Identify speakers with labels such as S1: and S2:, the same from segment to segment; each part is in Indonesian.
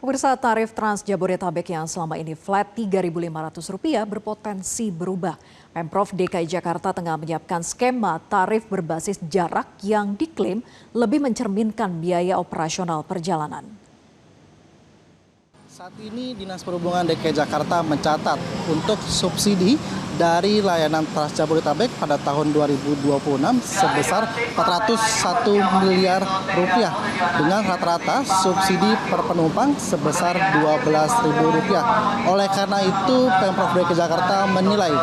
S1: Pemirsa, tarif Trans Jabodetabek yang selama ini flat Rp3.500 berpotensi berubah. Pemprov DKI Jakarta tengah menyiapkan skema tarif berbasis jarak yang diklaim lebih mencerminkan biaya operasional perjalanan.
S2: Saat ini Dinas Perhubungan DKI Jakarta mencatat untuk subsidi dari layanan Trans Jabodetabek pada tahun 2026 sebesar Rp401 miliar dengan rata-rata subsidi per penumpang sebesar Rp12.000. Oleh karena itu, Pemprov DKI Jakarta menilai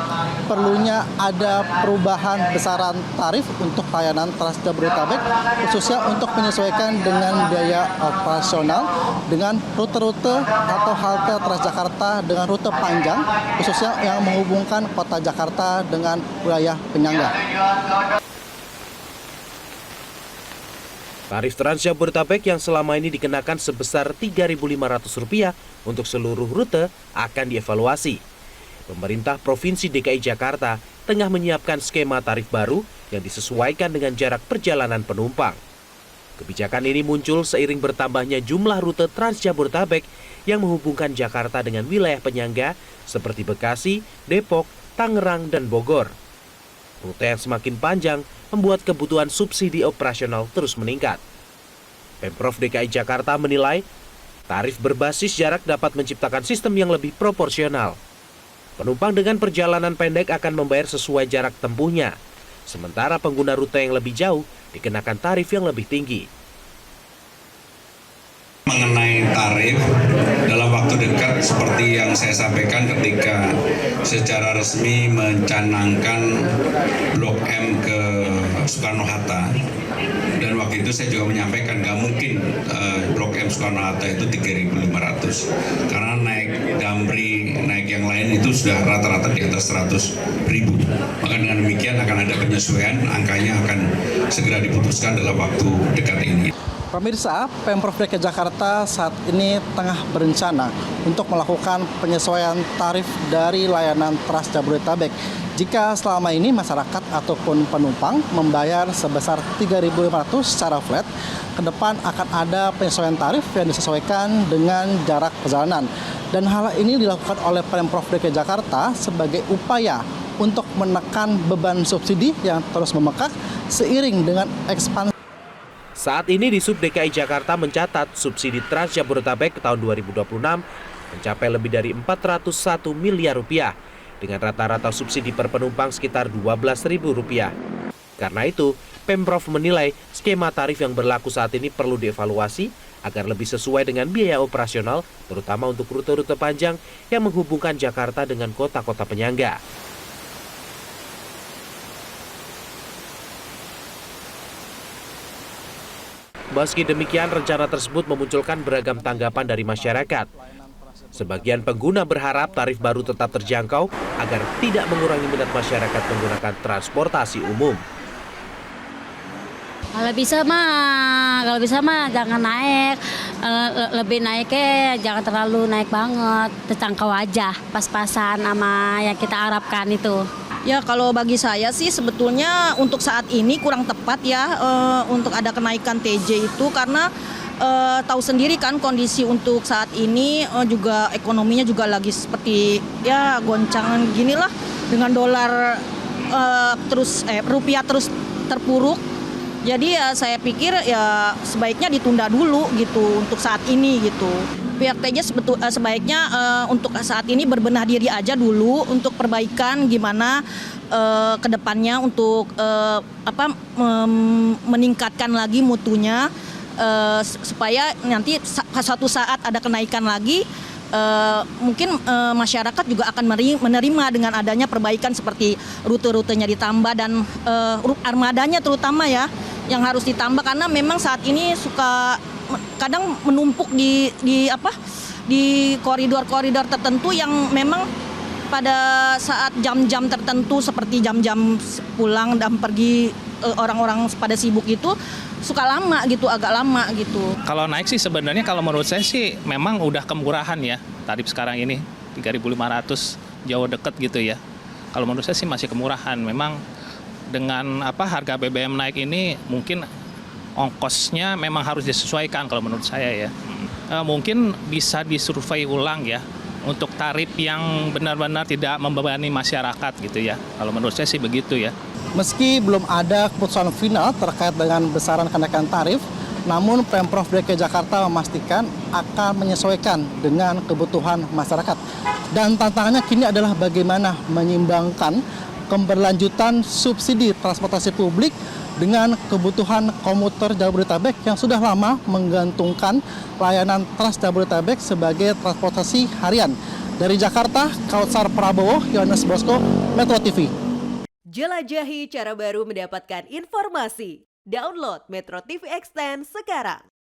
S2: perlunya ada perubahan besaran tarif untuk layanan Trans Jabodetabek, khususnya untuk menyesuaikan dengan biaya operasional dengan rute-rute atau halte Transjakarta dengan rute panjang, khususnya yang menghubungkan kota Jakarta dengan wilayah penyangga.
S3: Tarif Trans Jabodetabek yang selama ini dikenakan sebesar Rp3.500 untuk seluruh rute akan dievaluasi. Pemerintah Provinsi DKI Jakarta tengah menyiapkan skema tarif baru yang disesuaikan dengan jarak perjalanan penumpang. Kebijakan ini muncul seiring bertambahnya jumlah rute Trans Jabodetabek yang menghubungkan Jakarta dengan wilayah penyangga seperti Bekasi, Depok, Tangerang, dan Bogor. Rute yang semakin panjang membuat kebutuhan subsidi operasional terus meningkat. Pemprov DKI Jakarta menilai tarif berbasis jarak dapat menciptakan sistem yang lebih proporsional. Penumpang dengan perjalanan pendek akan membayar sesuai jarak tempuhnya, sementara pengguna rute yang lebih jauh dikenakan tarif yang lebih tinggi.
S4: Mengenai tarif dalam waktu dekat seperti yang saya sampaikan ketika secara resmi mencanangkan Blok M ke Soekarno-Hatta, dan waktu itu saya juga menyampaikan nggak mungkin Blok M Soekarno-Hatta itu 3.500 karena naik Damri, naik yang lain itu sudah rata-rata di atas 100.000. Maka dengan demikian akan ada penyesuaian, angkanya akan segera diputuskan dalam waktu dekat ini.
S2: Pemirsa, Pemprov DKI Jakarta saat ini tengah berencana untuk melakukan penyesuaian tarif dari layanan Trans Jabodetabek. Jika selama ini masyarakat ataupun penumpang membayar sebesar Rp3.500 secara flat, ke depan akan ada penyesuaian tarif yang disesuaikan dengan jarak perjalanan. Dan hal ini dilakukan oleh Pemprov DKI Jakarta sebagai upaya untuk menekan beban subsidi yang terus membengkak seiring dengan ekspansi.
S3: Saat ini di Sub DKI Jakarta mencatat subsidi Trans Jabodetabek tahun 2026 mencapai lebih dari Rp401 miliar dengan rata-rata subsidi per penumpang sekitar Rp12.000. Karena itu, Pemprov menilai skema tarif yang berlaku saat ini perlu dievaluasi agar lebih sesuai dengan biaya operasional, terutama untuk rute-rute panjang yang menghubungkan Jakarta dengan kota-kota penyangga. Meski demikian, rencana tersebut memunculkan beragam tanggapan dari masyarakat. Sebagian pengguna berharap tarif baru tetap terjangkau agar tidak mengurangi minat masyarakat menggunakan transportasi umum.
S5: Kalau bisa mah jangan naik, lebih naiknya jangan terlalu naik banget, terjangkau aja, pas-pasan sama yang kita harapkan itu.
S6: Ya kalau bagi saya sih sebetulnya untuk saat ini kurang tepat ya untuk ada kenaikan TJ itu karena tahu sendiri kan kondisi untuk saat ini juga ekonominya juga lagi seperti ya goncangan ginilah dengan dolar rupiah terus terpuruk. Jadi ya saya pikir ya sebaiknya ditunda dulu gitu untuk saat ini gitu. Pihak TJ sebaiknya untuk saat ini berbenah diri aja dulu untuk perbaikan gimana ke depannya untuk meningkatkan lagi mutunya supaya nanti suatu saat ada kenaikan lagi mungkin masyarakat juga akan menerima dengan adanya perbaikan seperti rute-rutenya ditambah dan armadanya terutama ya yang harus ditambah karena memang saat ini suka kadang menumpuk di koridor-koridor tertentu yang memang pada saat jam-jam tertentu seperti jam-jam pulang dan pergi orang-orang pada sibuk itu suka lama gitu, agak lama gitu.
S7: Kalau naik sih sebenarnya kalau menurut saya sih memang udah kemurahan ya tarif sekarang ini 3.500 jauh deket gitu ya. Kalau menurut saya sih masih kemurahan. Memang dengan harga BBM naik ini mungkin ongkosnya memang harus disesuaikan kalau menurut saya ya. mungkin bisa disurvei ulang ya untuk tarif yang benar-benar tidak membebani masyarakat gitu ya. Kalau menurut saya sih begitu ya.
S2: Meski belum ada keputusan final terkait dengan besaran kenaikan tarif, namun Pemprov DKI Jakarta memastikan akan menyesuaikan dengan kebutuhan masyarakat. Dan tantangannya kini adalah bagaimana menyimbangkan keberlanjutan subsidi transportasi publik dengan kebutuhan komuter Jabodetabek yang sudah lama menggantungkan layanan Trans Jabodetabek sebagai transportasi harian. Dari Jakarta, Kautsar Prabowo, Yohanes Bosco, Metro TV.
S8: Jelajahi cara baru mendapatkan informasi. Download Metro TV Extend sekarang.